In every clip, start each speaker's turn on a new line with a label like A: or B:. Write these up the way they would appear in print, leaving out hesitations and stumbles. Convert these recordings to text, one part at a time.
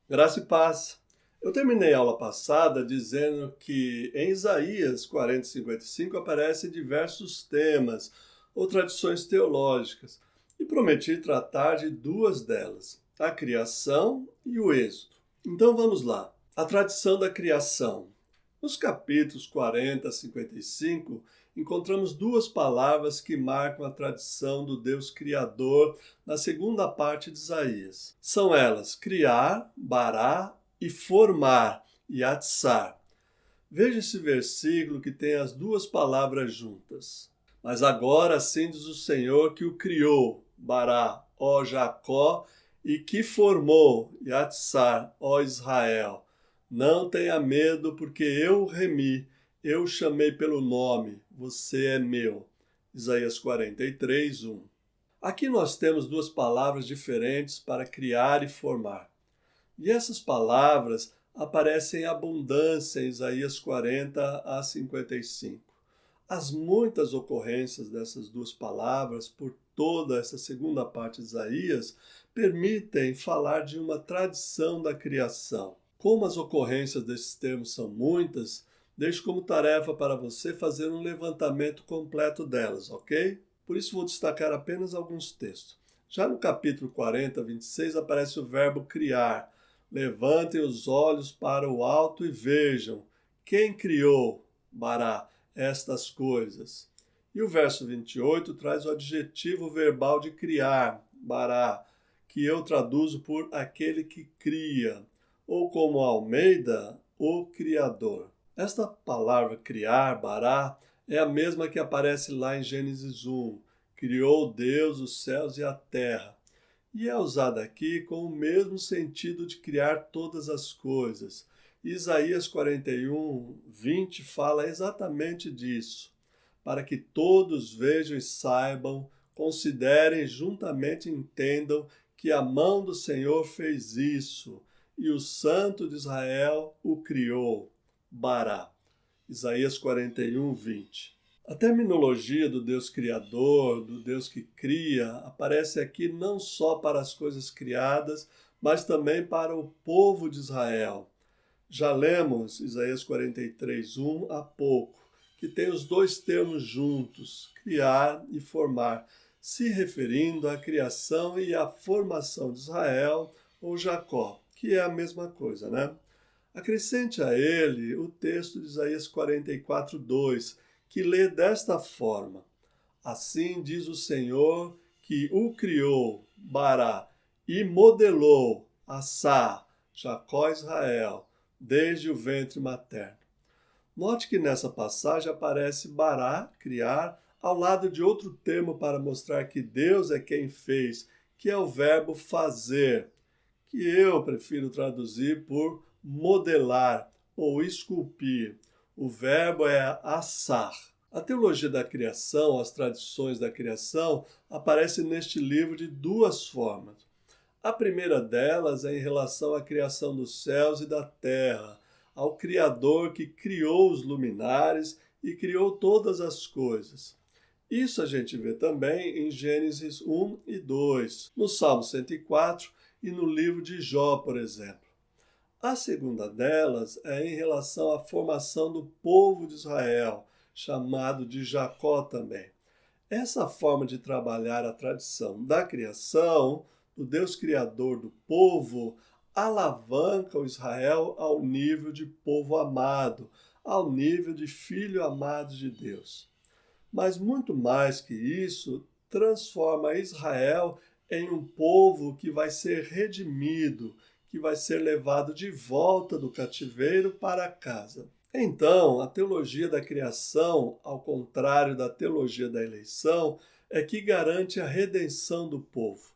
A: Graça e paz. Eu terminei a aula passada dizendo que em Isaías 40 e 55 aparecem diversos temas ou tradições teológicas e prometi tratar de duas delas, a criação e o êxodo. Então vamos lá. A tradição da criação. Nos capítulos 40 a 55, encontramos duas palavras que marcam a tradição do Deus Criador na segunda parte de Isaías. São elas criar, bará, e formar, yatsar. Veja esse versículo que tem as duas palavras juntas. Mas agora assim diz o Senhor que o criou, bará, ó Jacó, e que formou, yatsar, ó Israel. Não tenha medo, porque eu o remi, eu o chamei pelo nome, você é meu. Isaías 43, 1. Aqui nós temos duas palavras diferentes para criar e formar. E essas palavras aparecem em abundância em Isaías 40 a 55. As muitas ocorrências dessas duas palavras por toda essa segunda parte de Isaías permitem falar de uma tradição da criação. Como as ocorrências desses termos são muitas, deixo como tarefa para você fazer um levantamento completo delas, ok? Por isso vou destacar apenas alguns textos. Já no capítulo 40, 26, aparece o verbo criar. Levantem os olhos para o alto e vejam quem criou, bará, estas coisas. E o verso 28 traz o adjetivo verbal de criar, bará, que eu traduzo por aquele que cria, ou como Almeida, o Criador. Esta palavra criar, bará, é a mesma que aparece lá em Gênesis 1. Criou Deus os céus e a terra. E é usada aqui com o mesmo sentido de criar todas as coisas. Isaías 41, 20 fala exatamente disso. Para que todos vejam e saibam, considerem juntamente e entendam que a mão do Senhor fez isso, e o Santo de Israel o criou. Bará. Isaías 41, 20. A terminologia do Deus Criador, do Deus que cria, aparece aqui não só para as coisas criadas, mas também para o povo de Israel. Já lemos Isaías 43, 1 há pouco, que tem os dois termos juntos, criar e formar, se referindo à criação e à formação de Israel ou Jacó, que é a mesma coisa, né? Acrescente a ele o texto de Isaías 44, 2, que lê desta forma: Assim diz o Senhor que o criou, bará, e modelou, assá, Jacó Israel, desde o ventre materno. Note que nessa passagem aparece bará, criar, ao lado de outro termo para mostrar que Deus é quem fez, que é o verbo fazer, que eu prefiro traduzir por modelar ou esculpir. O verbo é assar. A teologia da criação, as tradições da criação, aparecem neste livro de duas formas. A primeira delas é em relação à criação dos céus e da terra, ao Criador que criou os luminares e criou todas as coisas. Isso a gente vê também em Gênesis 1 e 2, no Salmo 104 e no livro de Jó, por exemplo. A segunda delas é em relação à formação do povo de Israel, chamado de Jacó também. Essa forma de trabalhar a tradição da criação, do Deus Criador do povo, alavanca o Israel ao nível de povo amado, ao nível de filho amado de Deus. Mas muito mais que isso, transforma Israel em um povo que vai ser redimido, que vai ser levado de volta do cativeiro para casa. Então, a teologia da criação, ao contrário da teologia da eleição, é que garante a redenção do povo.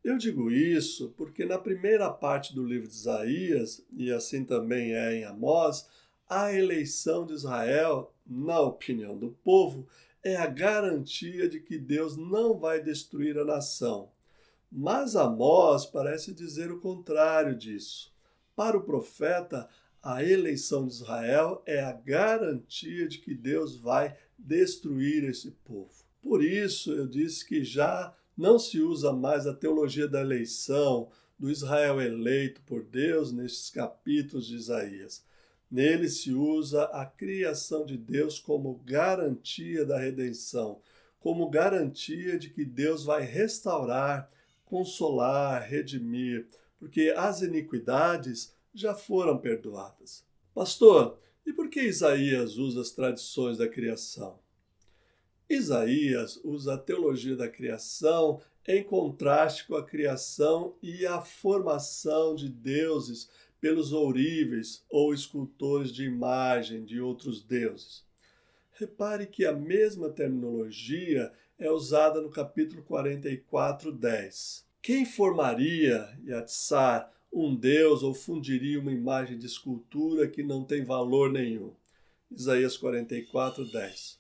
A: Eu digo isso porque na primeira parte do livro de Isaías, e assim também é em Amós, a eleição de Israel, na opinião do povo, é a garantia de que Deus não vai destruir a nação. Mas Amós parece dizer o contrário disso. Para o profeta, a eleição de Israel é a garantia de que Deus vai destruir esse povo. Por isso eu disse que já não se usa mais a teologia da eleição, do Israel eleito por Deus nestes capítulos de Isaías. Nele se usa a criação de Deus como garantia da redenção, como garantia de que Deus vai restaurar, consolar, redimir, porque as iniquidades já foram perdoadas. Pastor, e por que Isaías usa as tradições da criação? Isaías usa a teologia da criação em contraste com a criação e a formação de deuses pelos ouríveis ou escultores de imagem de outros deuses. Repare que a mesma terminologia é usada no capítulo 44:10. Quem formaria, Yatsar, um deus ou fundiria uma imagem de escultura que não tem valor nenhum? Isaías 44:10.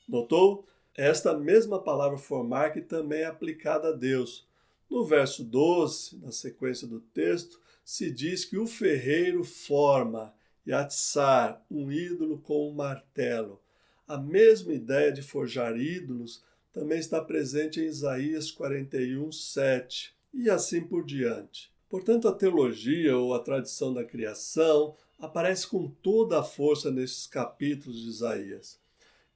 A: Notou? É esta mesma palavra formar que também é aplicada a Deus. No verso 12, na sequência do texto, se diz que o ferreiro forma, Yatsar, um ídolo com um martelo. A mesma ideia de forjar ídolos também está presente em Isaías 41:7 e assim por diante. Portanto, a teologia ou a tradição da criação aparece com toda a força nesses capítulos de Isaías.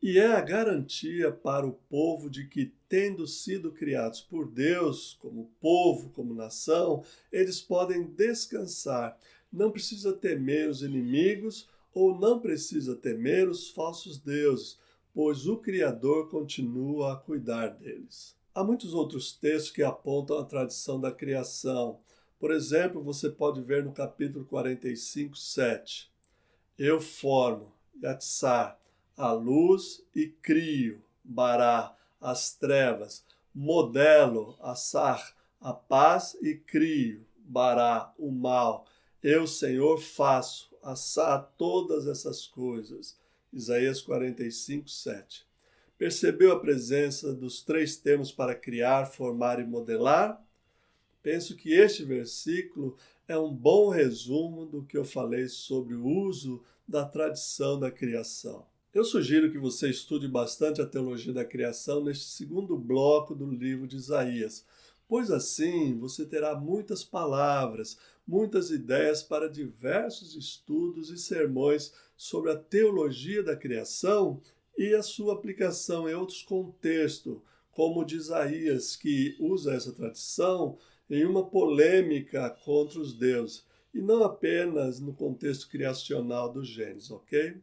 A: E é a garantia para o povo de que, tendo sido criados por Deus, como povo, como nação, eles podem descansar. Não precisa temer os inimigos ou não precisa temer os falsos deuses, pois o Criador continua a cuidar deles. Há muitos outros textos que apontam a tradição da criação. Por exemplo, você pode ver no capítulo 45:7. Eu formo, Yatsar, a luz e crio, Bará, as trevas, modelo, Assar, a paz e crio, Bará, o mal. Eu, Senhor, faço, Assar, todas essas coisas. Isaías 45:7. Percebeu a presença dos três termos para criar, formar e modelar? Penso que este versículo é um bom resumo do que eu falei sobre o uso da tradição da criação. Eu sugiro que você estude bastante a teologia da criação neste segundo bloco do livro de Isaías, pois assim você terá muitas palavras, muitas ideias para diversos estudos e sermões sobre a teologia da criação e a sua aplicação em outros contextos, como o de Isaías, que usa essa tradição em uma polêmica contra os deuses, e não apenas no contexto criacional do Gênesis, ok?